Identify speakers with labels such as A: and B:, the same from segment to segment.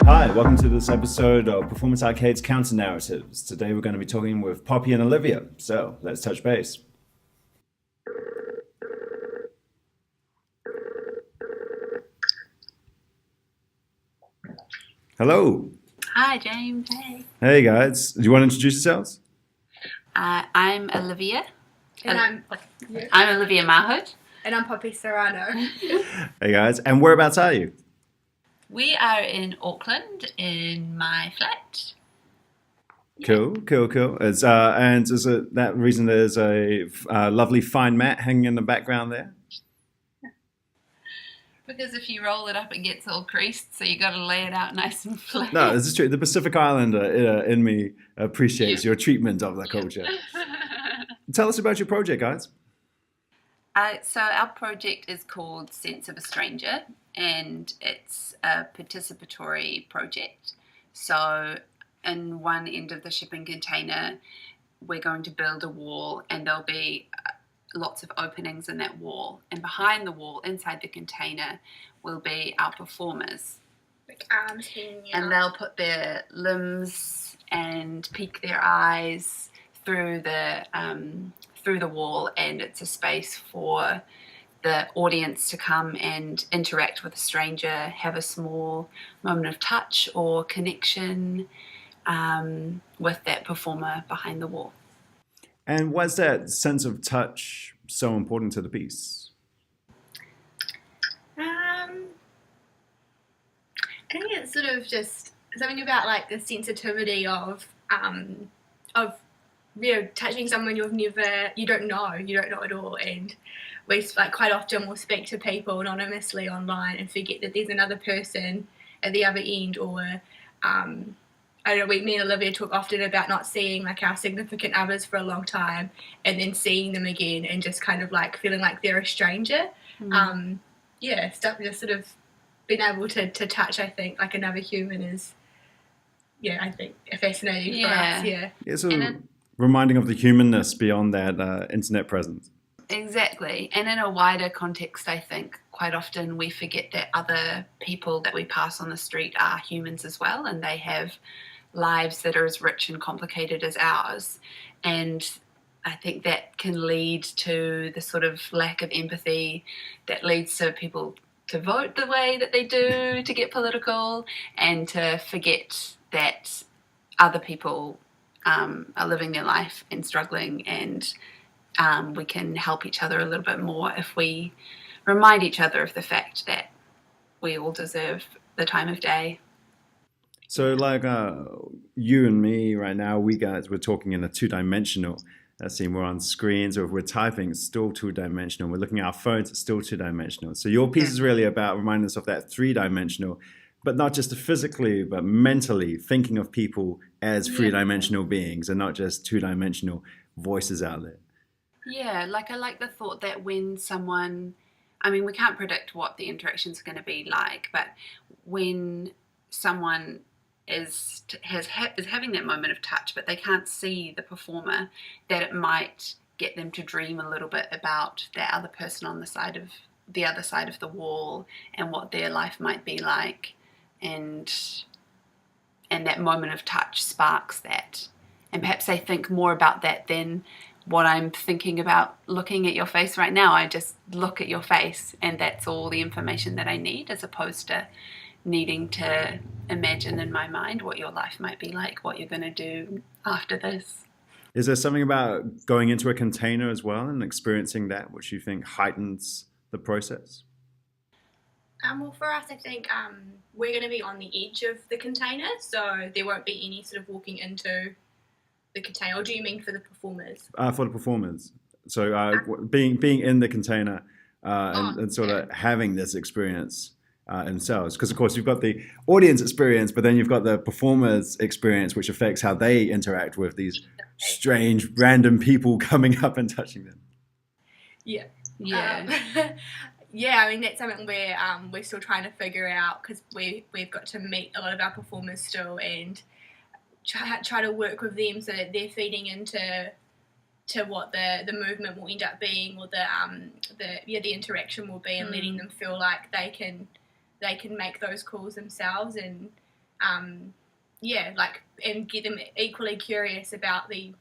A: Hi, welcome to this episode of Performance Arcade's Counter Narratives. Today we're going to be talking with Poppy and Olivia, so let's touch base. Hello.
B: Hi, James. Hey.
A: Hey guys, do you want to introduce yourselves?
B: I'm Olivia.
C: And
B: I'm Olivia Mahood.
C: And I'm Poppy Serano.
A: Hey guys, and whereabouts are you?
B: We are in Auckland in my flat.
A: Cool. And is it that reason there's a lovely fine mat hanging in the background there?
B: Because if you roll it up, it gets all creased, so you got to lay it out nice and flat.
A: No, this is true. The Pacific Islander in me appreciates your treatment of the culture. Tell us about your project, guys.
B: So our project is called Sense of a Stranger, and it's a participatory project. So in one end of the shipping container, we're going to build a wall, and there'll be lots of openings in that wall. And behind the wall, inside the container, will be our performers.
C: Like arms hanging out.
B: And they'll put their limbs and peek their eyes through the wall, and it's a space for the audience to come and interact with a stranger, have a small moment of touch or connection with that performer behind the wall.
A: And why's that sense of touch so important to the piece?
C: I think it's sort of just something about like the sensitivity of touching someone you don't know at all, and we like quite often will speak to people anonymously online and forget that there's another person at the other end, or I don't know, me and Olivia talk often about not seeing like our significant others for a long time and then seeing them again and just kind of like feeling like they're a stranger. Stuff just sort of being able to touch, I think, like another human is, I think, fascinating for us.
A: Yeah, so reminding of the humanness beyond that internet presence.
B: Exactly. And in a wider context, I think quite often we forget that other people that we pass on the street are humans as well, and they have lives that are as rich and complicated as ours. And I think that can lead to the sort of lack of empathy that leads to people to vote the way that they do, to get political, and to forget that other people are living their life and struggling, and we can help each other a little bit more if we remind each other of the fact that we all deserve the time of day.
A: So like you and me right now, we're talking in a two-dimensional scene. We're on screens, or if we're typing, it's still two-dimensional. We're looking at our phones, it's still two-dimensional. So your piece is really about reminding us of that three-dimensional, but not just physically, but mentally thinking of people as three-dimensional beings and not just two-dimensional voices out there.
B: Yeah, like I like the thought that when someone, we can't predict what the interaction's going to be like, but when someone is having that moment of touch, but they can't see the performer, that it might get them to dream a little bit about that other person on the other side of the wall and what their life might be like, and that moment of touch sparks that, and perhaps they think more about that than what I'm thinking about looking at your face right now. I just look at your face and that's all the information that I need, as opposed to needing to imagine in my mind what your life might be like, what you're going to do after this.
A: Is there something about going into a container as well and experiencing that which you think heightens the process?
C: Well, for us, I think we're going to be on the edge of the container, so there won't be any sort of walking into the container. Or do you mean for the performers?
A: For the performers. So being in the container and sort of having this experience themselves. Because, of course, you've got the audience experience, but then you've got the performer's experience, which affects how they interact with these strange, random people coming up and touching them.
C: Yeah.
B: Yeah.
C: That's something we're still trying to figure out, because we've got to meet a lot of our performers still and try to work with them so that they're feeding into what the movement will end up being, or the interaction will be, and letting them feel like they can make those calls themselves, and and get them equally curious about the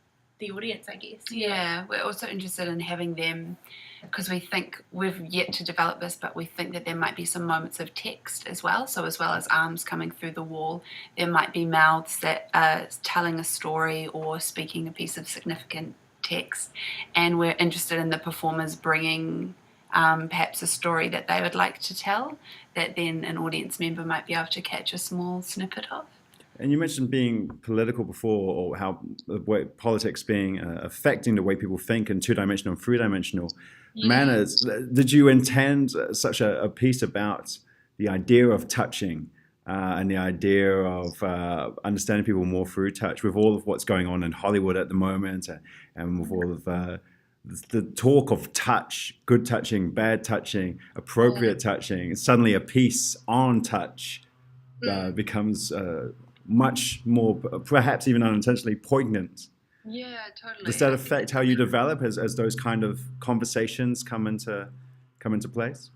C: audience, I guess.
B: Yeah, we're also interested in having them, because we think we've yet to develop this, but we think that there might be some moments of text as well. So as well as arms coming through the wall, there might be mouths that are telling a story or speaking a piece of significant text. And we're interested in the performers bringing perhaps a story that they would like to tell, that then an audience member might be able to catch a small snippet of.
A: And you mentioned being political before, or how politics being affecting the way people think in two-dimensional and three-dimensional manners. Did you intend such a piece about the idea of touching and the idea of understanding people more through touch, with all of what's going on in Hollywood at the moment, and with all of the talk of touch, good touching, bad touching, appropriate touching? Suddenly a piece on touch becomes much more, perhaps even unintentionally, poignant.
B: Yeah, totally.
A: Does that affect how you develop as those kind of conversations come into place?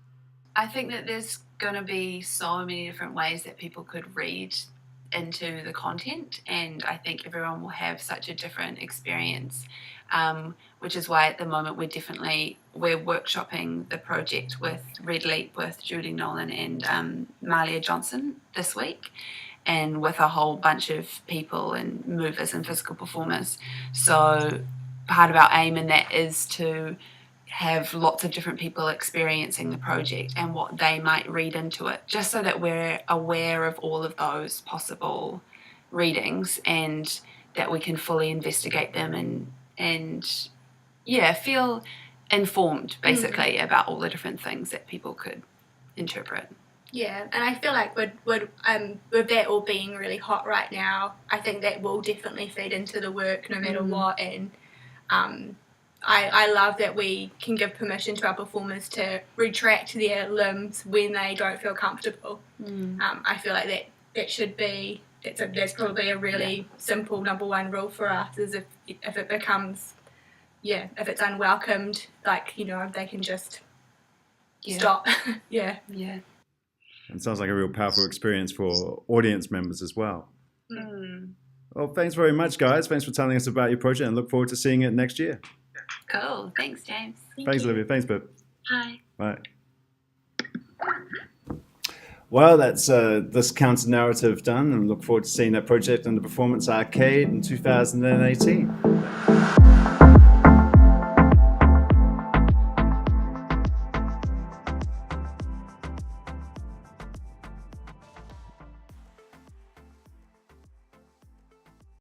B: I think that there's going to be so many different ways that people could read into the content, and I think everyone will have such a different experience, which is why at the moment we're workshopping the project with Red Leap with Julie Nolan and Malia Johnson this week, and with a whole bunch of people and movers and physical performers. So part of our aim in that is to have lots of different people experiencing the project and what they might read into it, just so that we're aware of all of those possible readings and that we can fully investigate them and feel informed, basically, about all the different things that people could interpret.
C: Yeah, and I feel like with that all being really hot right now, I think that will definitely feed into the work no matter what. And I love that we can give permission to our performers to retract their limbs when they don't feel comfortable. I feel like that should be, that's probably a really simple number one rule for us, is if it becomes, if it's unwelcomed, they can just stop. Yeah.
A: It sounds like a real powerful experience for audience members as well. Well, thanks very much, guys. Thanks for telling us about your project, and look forward to seeing it next year.
B: Cool. Thanks, James.
A: Thanks, Olivia. Thanks, Pip.
B: Bye.
A: Bye. Well, that's this counter narrative done, and look forward to seeing that project in the Performance Arcade in 2018.